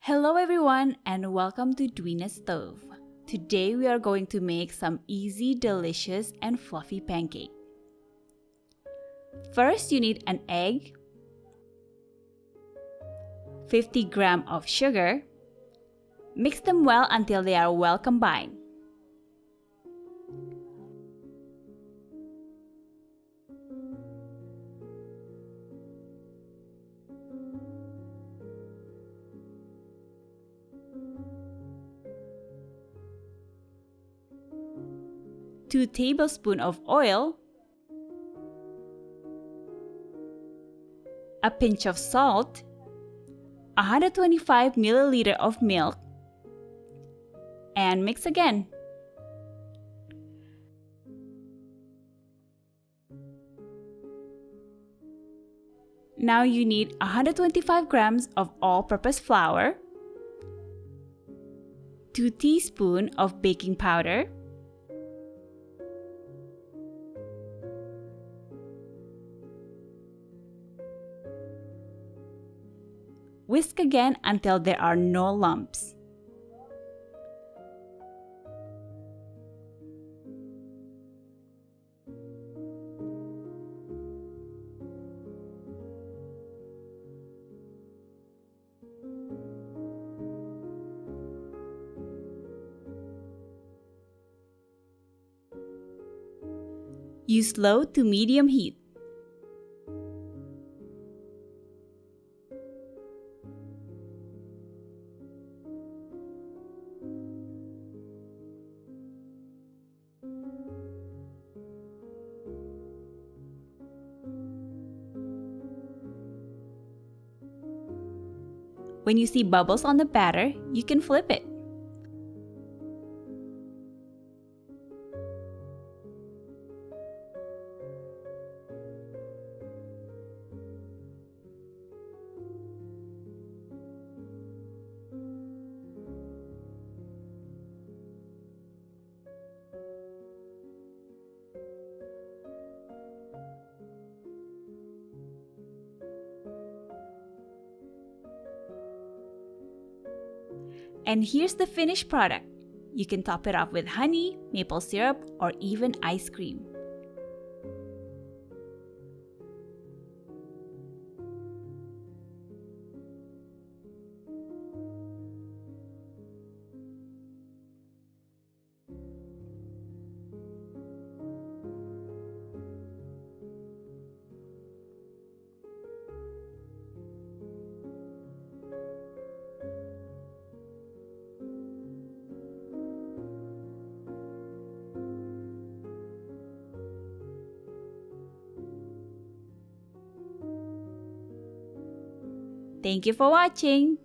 Hello everyone and welcome to Dwina's Stove. Today we are going to make some easy, delicious and fluffy pancake. First you need an egg, 50 grams of sugar. Mix them well until they are well combined. Two tablespoons of oil, a pinch of salt, 125 milliliters of milk, and mix again. Now you need 125 grams of all-purpose flour, 2 teaspoons of baking powder, whisk again until there are no lumps. Use low to medium heat. When you see bubbles on the batter, you can flip it. And here's the finished product. You can top it off with honey, maple syrup, or even ice cream. Thank you for watching!